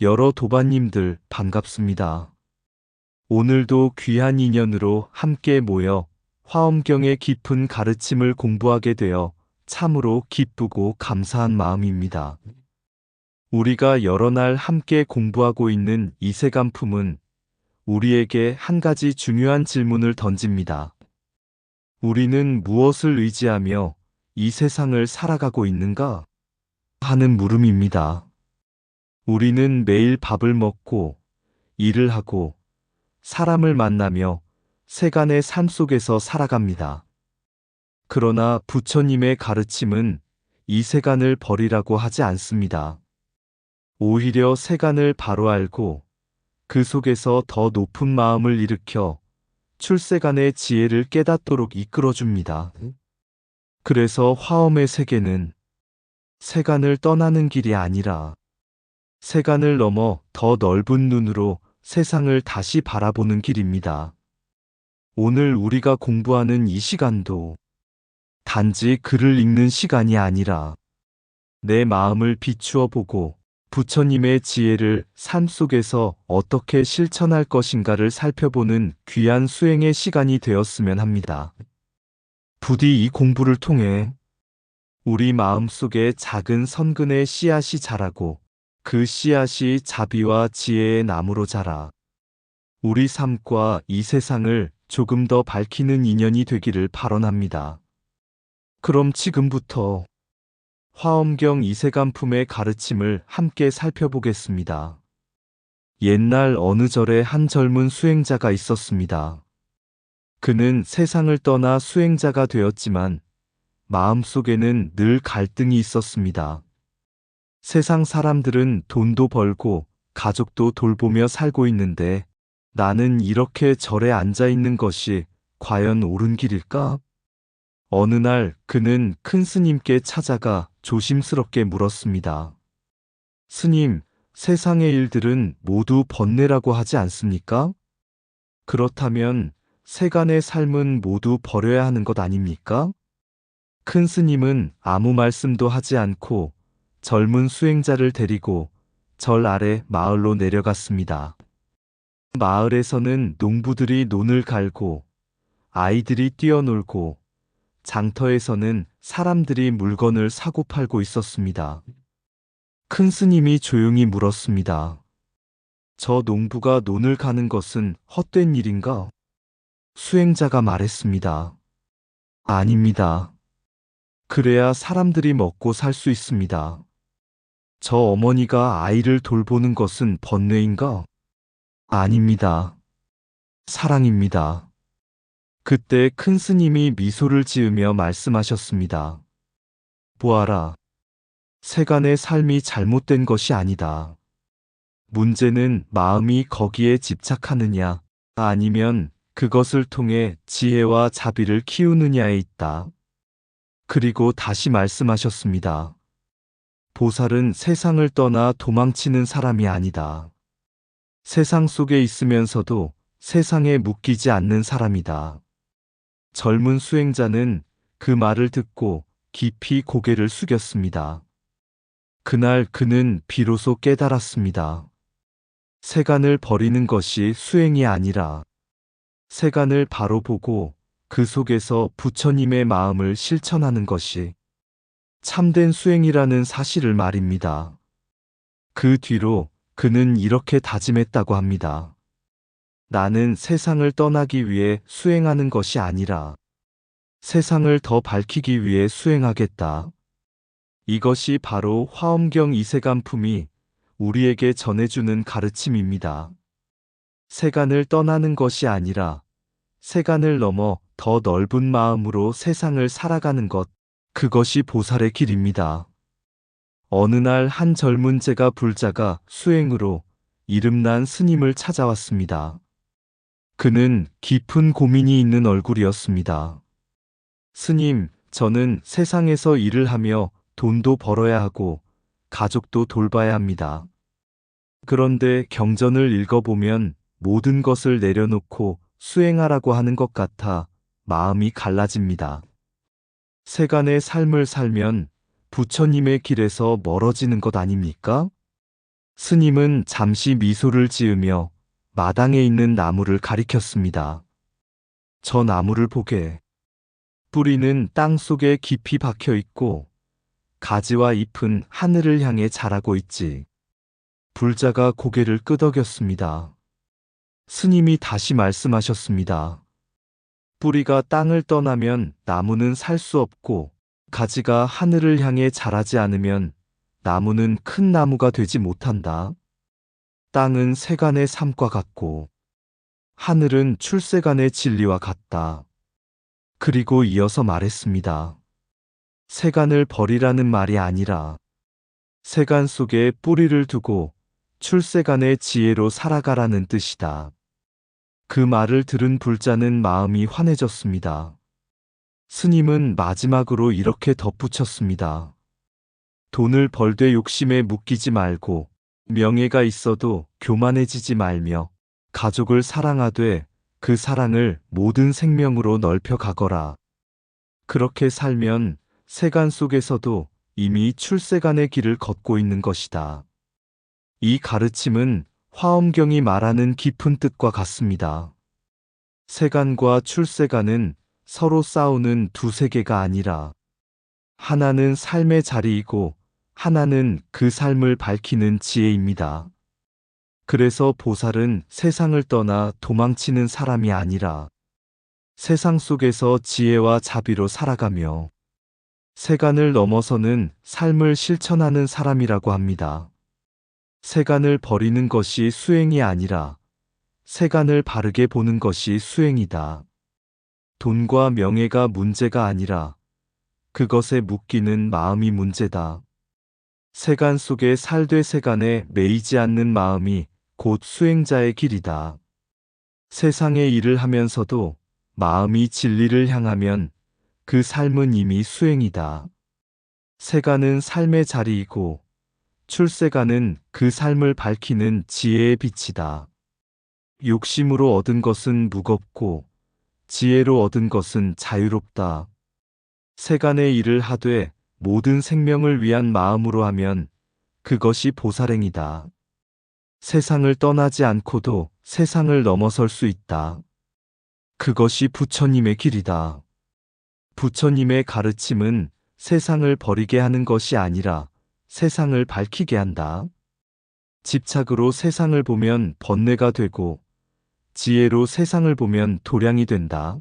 여러 도반님들 반갑습니다. 오늘도 귀한 인연으로 함께 모여 화엄경의 깊은 가르침을 공부하게 되어 참으로 기쁘고 감사한 마음입니다. 우리가 여러 날 함께 공부하고 있는 이세간품은 우리에게 한 가지 중요한 질문을 던집니다. 우리는 무엇을 의지하며 이 세상을 살아가고 있는가? 하는 물음입니다. 우리는 매일 밥을 먹고 일을 하고 사람을 만나며 세간의 삶 속에서 살아갑니다. 그러나 부처님의 가르침은 이 세간을 버리라고 하지 않습니다. 오히려 세간을 바로 알고 그 속에서 더 높은 마음을 일으켜 출세간의 지혜를 깨닫도록 이끌어줍니다. 그래서 화엄의 세계는 세간을 떠나는 길이 아니라 세간을 넘어 더 넓은 눈으로 세상을 다시 바라보는 길입니다. 오늘 우리가 공부하는 이 시간도 단지 글을 읽는 시간이 아니라 내 마음을 비추어 보고 부처님의 지혜를 삶 속에서 어떻게 실천할 것인가를 살펴보는 귀한 수행의 시간이 되었으면 합니다. 부디 이 공부를 통해 우리 마음속에 작은 선근의 씨앗이 자라고 그 씨앗이 자비와 지혜의 나무로 자라 우리 삶과 이 세상을 조금 더 밝히는 인연이 되기를 발언합니다. 그럼 지금부터 화엄경 이세간품의 가르침을 함께 살펴보겠습니다. 옛날 어느 절에 한 젊은 수행자가 있었습니다. 그는 세상을 떠나 수행자가 되었지만 마음속에는 늘 갈등이 있었습니다. 세상 사람들은 돈도 벌고 가족도 돌보며 살고 있는데 나는 이렇게 절에 앉아 있는 것이 과연 옳은 길일까? 어느 날 그는 큰 스님께 찾아가 조심스럽게 물었습니다. 스님, 세상의 일들은 모두 번뇌라고 하지 않습니까? 그렇다면 세간의 삶은 모두 버려야 하는 것 아닙니까? 큰 스님은 아무 말씀도 하지 않고 젊은 수행자를 데리고 절 아래 마을로 내려갔습니다. 마을에서는 농부들이 논을 갈고 아이들이 뛰어놀고 장터에서는 사람들이 물건을 사고 팔고 있었습니다. 큰 스님이 조용히 물었습니다. 저 농부가 논을 가는 것은 헛된 일인가? 수행자가 말했습니다. 아닙니다. 그래야 사람들이 먹고 살 수 있습니다. 저 어머니가 아이를 돌보는 것은 번뇌인가? 아닙니다. 사랑입니다. 그때 큰 스님이 미소를 지으며 말씀하셨습니다. 보아라. 세간의 삶이 잘못된 것이 아니다. 문제는 마음이 거기에 집착하느냐, 아니면 그것을 통해 지혜와 자비를 키우느냐에 있다. 그리고 다시 말씀하셨습니다. 보살은 세상을 떠나 도망치는 사람이 아니다. 세상 속에 있으면서도 세상에 묶이지 않는 사람이다. 젊은 수행자는 그 말을 듣고 깊이 고개를 숙였습니다. 그날 그는 비로소 깨달았습니다. 세간을 버리는 것이 수행이 아니라 세간을 바로 보고 그 속에서 부처님의 마음을 실천하는 것이 참된 수행이라는 사실을 말입니다. 그 뒤로 그는 이렇게 다짐했다고 합니다. 나는 세상을 떠나기 위해 수행하는 것이 아니라 세상을 더 밝히기 위해 수행하겠다. 이것이 바로 화엄경 이세간품이 우리에게 전해주는 가르침입니다. 세간을 떠나는 것이 아니라 세간을 넘어 더 넓은 마음으로 세상을 살아가는 것, 그것이 보살의 길입니다. 어느 날 한 젊은 제가 불자가 수행으로 이름난 스님을 찾아왔습니다. 그는 깊은 고민이 있는 얼굴이었습니다. 스님, 저는 세상에서 일을 하며 돈도 벌어야 하고 가족도 돌봐야 합니다. 그런데 경전을 읽어보면 모든 것을 내려놓고 수행하라고 하는 것 같아 마음이 갈라집니다. 세간의 삶을 살면 부처님의 길에서 멀어지는 것 아닙니까? 스님은 잠시 미소를 지으며 마당에 있는 나무를 가리켰습니다. 저 나무를 보게. 뿌리는 땅 속에 깊이 박혀 있고 가지와 잎은 하늘을 향해 자라고 있지. 불자가 고개를 끄덕였습니다. 스님이 다시 말씀하셨습니다. 뿌리가 땅을 떠나면 나무는 살 수 없고 가지가 하늘을 향해 자라지 않으면 나무는 큰 나무가 되지 못한다. 땅은 세간의 삶과 같고 하늘은 출세간의 진리와 같다. 그리고 이어서 말했습니다. 세간을 버리라는 말이 아니라 세간 속에 뿌리를 두고 출세간의 지혜로 살아가라는 뜻이다. 그 말을 들은 불자는 마음이 환해졌습니다. 스님은 마지막으로 이렇게 덧붙였습니다. 돈을 벌되 욕심에 묶이지 말고 명예가 있어도 교만해지지 말며 가족을 사랑하되 그 사랑을 모든 생명으로 넓혀 가거라. 그렇게 살면 세간 속에서도 이미 출세간의 길을 걷고 있는 것이다. 이 가르침은 화엄경이 말하는 깊은 뜻과 같습니다. 세간과 출세간은 서로 싸우는 두 세계가 아니라 하나는 삶의 자리이고 하나는 그 삶을 밝히는 지혜입니다. 그래서 보살은 세상을 떠나 도망치는 사람이 아니라 세상 속에서 지혜와 자비로 살아가며 세간을 넘어서는 삶을 실천하는 사람이라고 합니다. 세간을 버리는 것이 수행이 아니라 세간을 바르게 보는 것이 수행이다. 돈과 명예가 문제가 아니라 그것에 묶이는 마음이 문제다. 세간 속에 살되 세간에 매이지 않는 마음이 곧 수행자의 길이다. 세상의 일을 하면서도 마음이 진리를 향하면 그 삶은 이미 수행이다. 세간은 삶의 자리이고 출세간은 그 삶을 밝히는 지혜의 빛이다. 욕심으로 얻은 것은 무겁고 지혜로 얻은 것은 자유롭다. 세간의 일을 하되 모든 생명을 위한 마음으로 하면 그것이 보살행이다. 세상을 떠나지 않고도 세상을 넘어설 수 있다. 그것이 부처님의 길이다. 부처님의 가르침은 세상을 버리게 하는 것이 아니라 세상을 밝히게 한다. 집착으로 세상을 보면 번뇌가 되고 지혜로 세상을 보면 도량이 된다.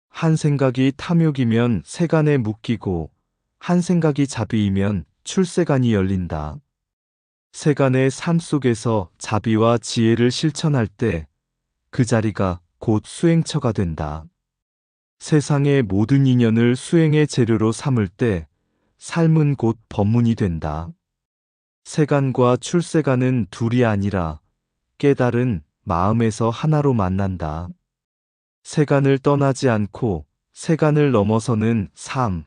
한 생각이 탐욕이면 세간에 묶이고 한 생각이 자비이면 출세간이 열린다. 세간의 삶 속에서 자비와 지혜를 실천할 때 그 자리가 곧 수행처가 된다. 세상의 모든 인연을 수행의 재료로 삼을 때 삶은 곧 법문이 된다. 세간과 출세간은 둘이 아니라 깨달은 마음에서 하나로 만난다. 세간을 떠나지 않고 세간을 넘어서는 삶,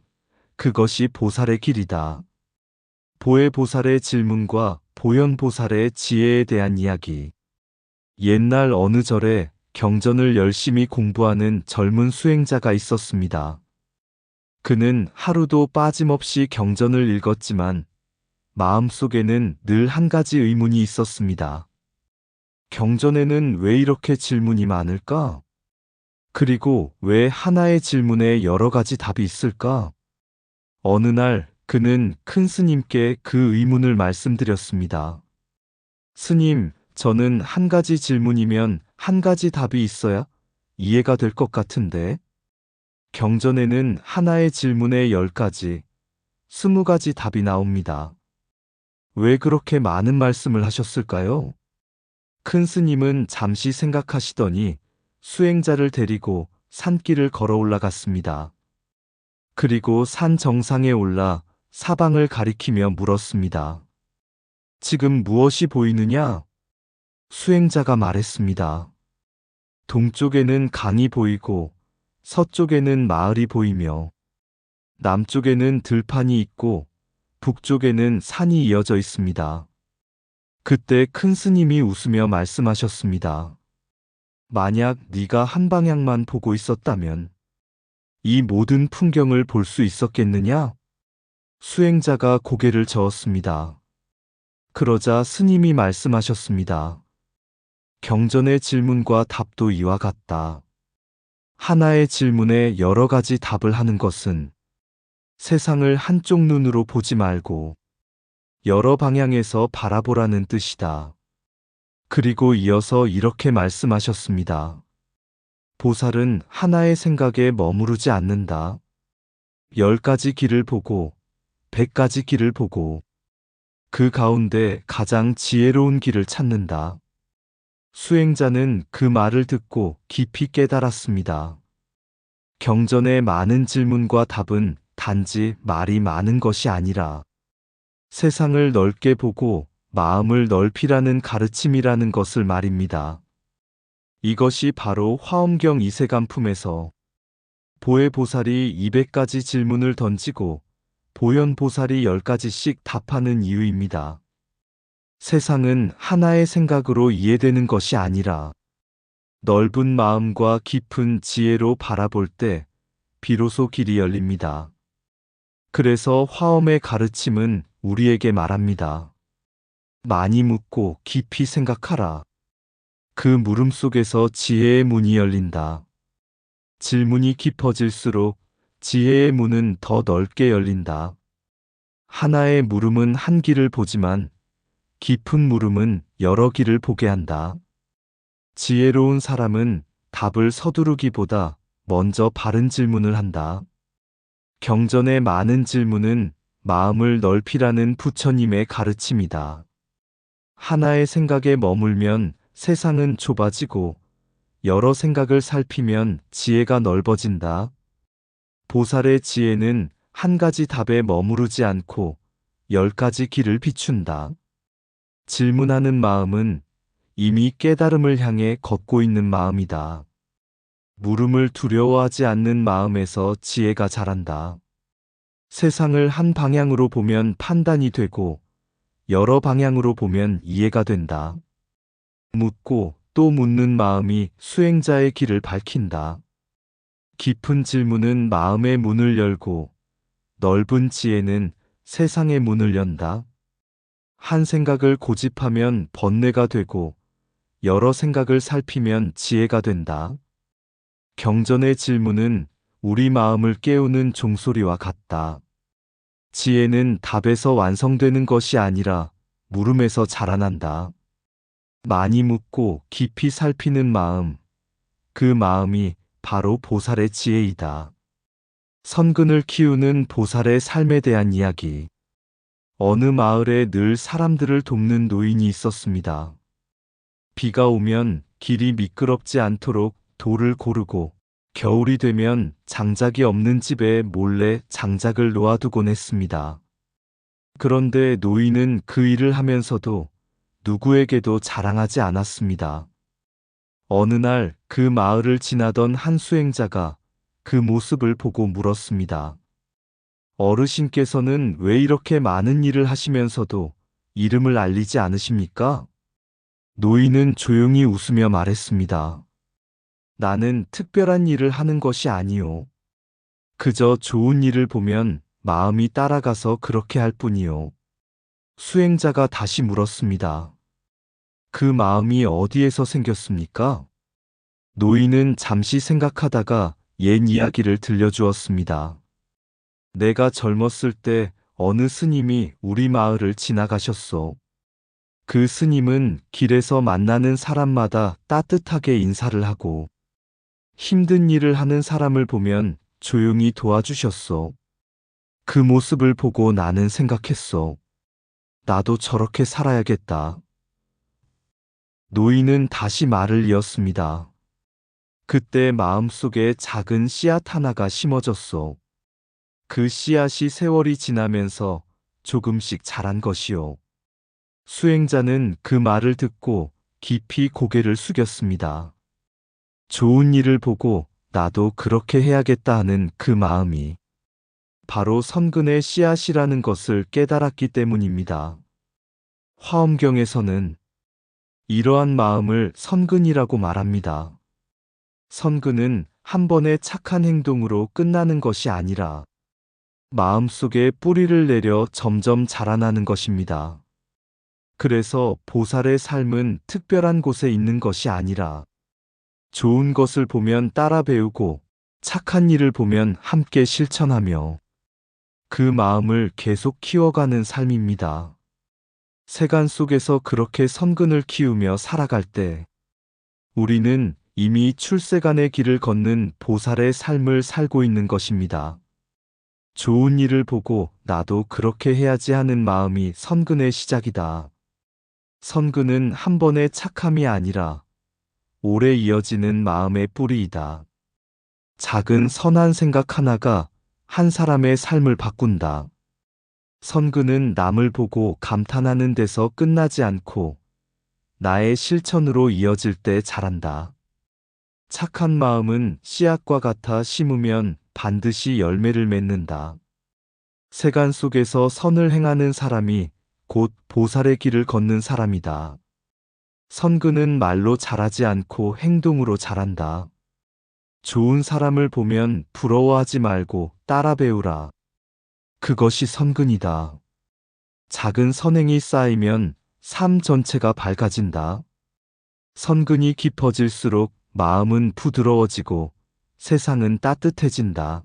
그것이 보살의 길이다. 보혜보살의 질문과 보현보살의 지혜에 대한 이야기. 옛날 어느 절에 경전을 열심히 공부하는 젊은 수행자가 있었습니다. 그는 하루도 빠짐없이 경전을 읽었지만 마음속에는 늘 한 가지 의문이 있었습니다. 경전에는 왜 이렇게 질문이 많을까? 그리고 왜 하나의 질문에 여러 가지 답이 있을까? 어느 날 그는 큰 스님께 그 의문을 말씀드렸습니다. 스님, 저는 한 가지 질문이면 한 가지 답이 있어야 이해가 될 것 같은데, 경전에는 하나의 질문에 10가지, 20가지 답이 나옵니다. 왜 그렇게 많은 말씀을 하셨을까요? 큰 스님은 잠시 생각하시더니 수행자를 데리고 산길을 걸어 올라갔습니다. 그리고 산 정상에 올라 사방을 가리키며 물었습니다. 지금 무엇이 보이느냐? 수행자가 말했습니다. 동쪽에는 강이 보이고 서쪽에는 마을이 보이며 남쪽에는 들판이 있고 북쪽에는 산이 이어져 있습니다. 그때 큰 스님이 웃으며 말씀하셨습니다. 만약 네가 한 방향만 보고 있었다면 이 모든 풍경을 볼 수 있었겠느냐? 수행자가 고개를 저었습니다. 그러자 스님이 말씀하셨습니다. 경전의 질문과 답도 이와 같다. 하나의 질문에 여러 가지 답을 하는 것은 세상을 한쪽 눈으로 보지 말고 여러 방향에서 바라보라는 뜻이다. 그리고 이어서 이렇게 말씀하셨습니다. 보살은 하나의 생각에 머무르지 않는다. 10가지 길을 보고 100가지 길을 보고 그 가운데 가장 지혜로운 길을 찾는다. 수행자는 그 말을 듣고 깊이 깨달았습니다. 경전의 많은 질문과 답은 단지 말이 많은 것이 아니라 세상을 넓게 보고 마음을 넓히라는 가르침이라는 것을 말입니다. 이것이 바로 화엄경 이세간품에서 보혜보살이 200가지 질문을 던지고 보현보살이 10가지씩 답하는 이유입니다. 세상은 하나의 생각으로 이해되는 것이 아니라 넓은 마음과 깊은 지혜로 바라볼 때 비로소 길이 열립니다. 그래서 화엄의 가르침은 우리에게 말합니다. 많이 묻고 깊이 생각하라. 그 물음 속에서 지혜의 문이 열린다. 질문이 깊어질수록 지혜의 문은 더 넓게 열린다. 하나의 물음은 한 길을 보지만 깊은 물음은 여러 길을 보게 한다. 지혜로운 사람은 답을 서두르기보다 먼저 바른 질문을 한다. 경전의 많은 질문은 마음을 넓히라는 부처님의 가르침이다. 하나의 생각에 머물면 세상은 좁아지고 여러 생각을 살피면 지혜가 넓어진다. 보살의 지혜는 한 가지 답에 머무르지 않고 10가지 길을 비춘다. 질문하는 마음은 이미 깨달음을 향해 걷고 있는 마음이다. 물음을 두려워하지 않는 마음에서 지혜가 자란다. 세상을 한 방향으로 보면 판단이 되고 여러 방향으로 보면 이해가 된다. 묻고 또 묻는 마음이 수행자의 길을 밝힌다. 깊은 질문은 마음의 문을 열고 넓은 지혜는 세상의 문을 연다. 한 생각을 고집하면 번뇌가 되고 여러 생각을 살피면 지혜가 된다. 경전의 질문은 우리 마음을 깨우는 종소리와 같다. 지혜는 답에서 완성되는 것이 아니라 물음에서 자라난다. 많이 묻고 깊이 살피는 마음, 그 마음이 바로 보살의 지혜이다. 선근을 키우는 보살의 삶에 대한 이야기. 어느 마을에 늘 사람들을 돕는 노인이 있었습니다. 비가 오면 길이 미끄럽지 않도록 돌을 고르고 겨울이 되면 장작이 없는 집에 몰래 장작을 놓아두곤 했습니다. 그런데 노인은 그 일을 하면서도 누구에게도 자랑하지 않았습니다. 어느 날 그 마을을 지나던 한 수행자가 그 모습을 보고 물었습니다. 어르신께서는 왜 이렇게 많은 일을 하시면서도 이름을 알리지 않으십니까? 노인은 조용히 웃으며 말했습니다. 나는 특별한 일을 하는 것이 아니요. 그저 좋은 일을 보면 마음이 따라가서 그렇게 할 뿐이요. 수행자가 다시 물었습니다. 그 마음이 어디에서 생겼습니까? 노인은 잠시 생각하다가 옛 이야기를 들려주었습니다. 내가 젊었을 때 어느 스님이 우리 마을을 지나가셨소. 그 스님은 길에서 만나는 사람마다 따뜻하게 인사를 하고 힘든 일을 하는 사람을 보면 조용히 도와주셨소. 그 모습을 보고 나는 생각했소. 나도 저렇게 살아야겠다. 노인은 다시 말을 이었습니다. 그때 마음속에 작은 씨앗 하나가 심어졌소. 그 씨앗이 세월이 지나면서 조금씩 자란 것이요. 수행자는 그 말을 듣고 깊이 고개를 숙였습니다. 좋은 일을 보고 나도 그렇게 해야겠다 하는 그 마음이 바로 선근의 씨앗이라는 것을 깨달았기 때문입니다. 화엄경에서는 이러한 마음을 선근이라고 말합니다. 선근은 한 번의 착한 행동으로 끝나는 것이 아니라 마음속에 뿌리를 내려 점점 자라나는 것입니다. 그래서 보살의 삶은 특별한 곳에 있는 것이 아니라 좋은 것을 보면 따라 배우고 착한 일을 보면 함께 실천하며 그 마음을 계속 키워가는 삶입니다. 세간 속에서 그렇게 선근을 키우며 살아갈 때 우리는 이미 출세간의 길을 걷는 보살의 삶을 살고 있는 것입니다. 좋은 일을 보고 나도 그렇게 해야지 하는 마음이 선근의 시작이다. 선근은 한 번의 착함이 아니라 오래 이어지는 마음의 뿌리이다. 작은 선한 생각 하나가 한 사람의 삶을 바꾼다. 선근은 남을 보고 감탄하는 데서 끝나지 않고 나의 실천으로 이어질 때 자란다. 착한 마음은 씨앗과 같아 심으면 반드시 열매를 맺는다. 세간 속에서 선을 행하는 사람이 곧 보살의 길을 걷는 사람이다. 선근은 말로 자라지 않고 행동으로 자란다. 좋은 사람을 보면 부러워하지 말고 따라 배우라. 그것이 선근이다. 작은 선행이 쌓이면 삶 전체가 밝아진다. 선근이 깊어질수록 마음은 부드러워지고 세상은 따뜻해진다.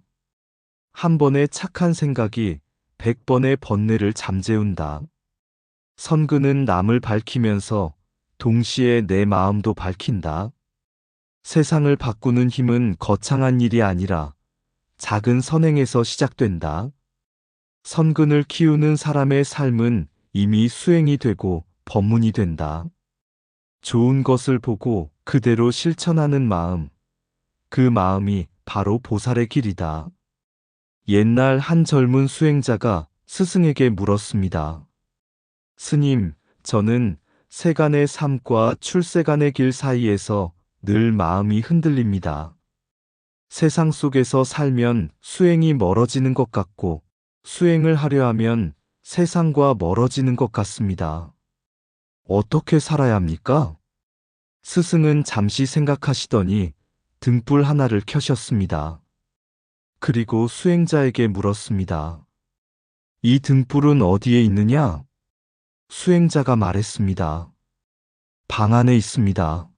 한 번의 착한 생각이 100번의 번뇌를 잠재운다. 선근은 남을 밝히면서 동시에 내 마음도 밝힌다. 세상을 바꾸는 힘은 거창한 일이 아니라 작은 선행에서 시작된다. 선근을 키우는 사람의 삶은 이미 수행이 되고 법문이 된다. 좋은 것을 보고 그대로 실천하는 마음, 그 마음이 바로 보살의 길이다. 옛날 한 젊은 수행자가 스승에게 물었습니다. 스님, 저는 세간의 삶과 출세간의 길 사이에서 늘 마음이 흔들립니다. 세상 속에서 살면 수행이 멀어지는 것 같고 수행을 하려 하면 세상과 멀어지는 것 같습니다. 어떻게 살아야 합니까? 스승은 잠시 생각하시더니 등불 하나를 켜셨습니다. 그리고 수행자에게 물었습니다. 이 등불은 어디에 있느냐? 수행자가 말했습니다. 방 안에 있습니다.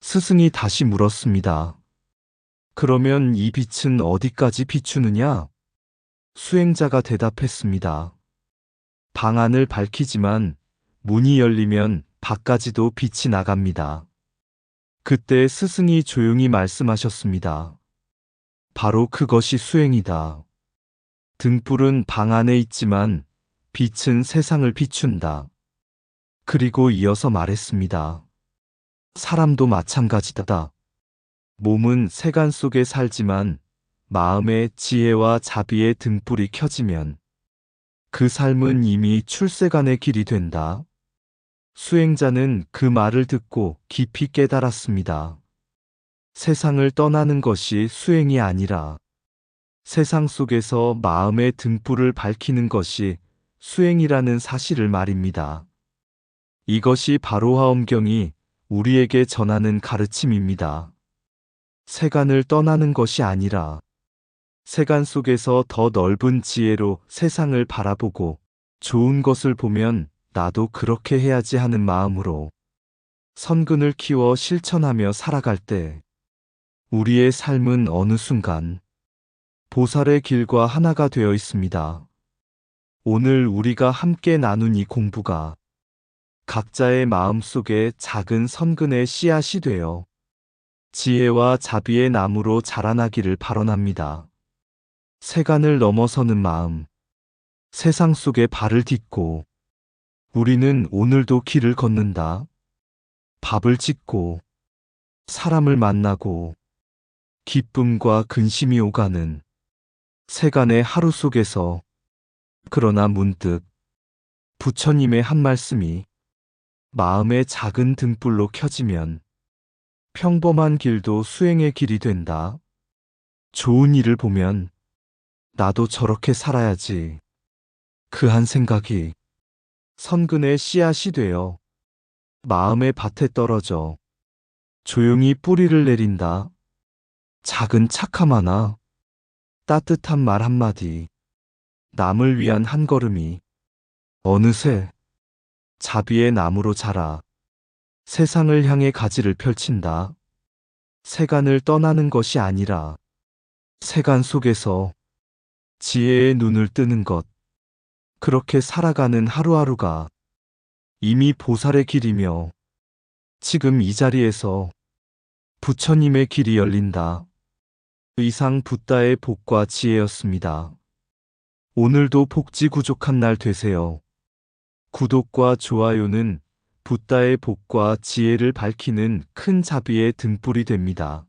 스승이 다시 물었습니다. 그러면 이 빛은 어디까지 비추느냐? 수행자가 대답했습니다. 방 안을 밝히지만 문이 열리면 밖까지도 빛이 나갑니다. 그때 스승이 조용히 말씀하셨습니다. 바로 그것이 수행이다. 등불은 방 안에 있지만 빛은 세상을 비춘다. 그리고 이어서 말했습니다. 사람도 마찬가지다. 몸은 세간 속에 살지만 마음의 지혜와 자비의 등불이 켜지면 그 삶은 이미 출세간의 길이 된다. 수행자는 그 말을 듣고 깊이 깨달았습니다. 세상을 떠나는 것이 수행이 아니라 세상 속에서 마음의 등불을 밝히는 것이 수행이라는 사실을 말입니다. 이것이 바로 화엄경이 우리에게 전하는 가르침입니다. 세간을 떠나는 것이 아니라 세간 속에서 더 넓은 지혜로 세상을 바라보고 좋은 것을 보면 나도 그렇게 해야지 하는 마음으로 선근을 키워 실천하며 살아갈 때 우리의 삶은 어느 순간 보살의 길과 하나가 되어 있습니다. 오늘 우리가 함께 나눈 이 공부가 각자의 마음속에 작은 선근의 씨앗이 되어 지혜와 자비의 나무로 자라나기를 발언합니다. 세간을 넘어서는 마음, 세상 속에 발을 딛고 우리는 오늘도 길을 걷는다. 밥을 짓고 사람을 만나고 기쁨과 근심이 오가는 세간의 하루 속에서 그러나 문득 부처님의 한 말씀이 마음의 작은 등불로 켜지면 평범한 길도 수행의 길이 된다. 좋은 일을 보면 나도 저렇게 살아야지. 그 한 생각이 선근의 씨앗이 되어 마음의 밭에 떨어져 조용히 뿌리를 내린다. 작은 착함 하나, 따뜻한 말 한마디, 남을 위한 한 걸음이 어느새 자비의 나무로 자라. 세상을 향해 가지를 펼친다. 세간을 떠나는 것이 아니라 세간 속에서 지혜의 눈을 뜨는 것. 그렇게 살아가는 하루하루가 이미 보살의 길이며 지금 이 자리에서 부처님의 길이 열린다. 이상 붓다의 복과 지혜였습니다. 오늘도 복지구족한 날 되세요. 구독과 좋아요는 붓다의 복과 지혜를 밝히는 큰 자비의 등불이 됩니다.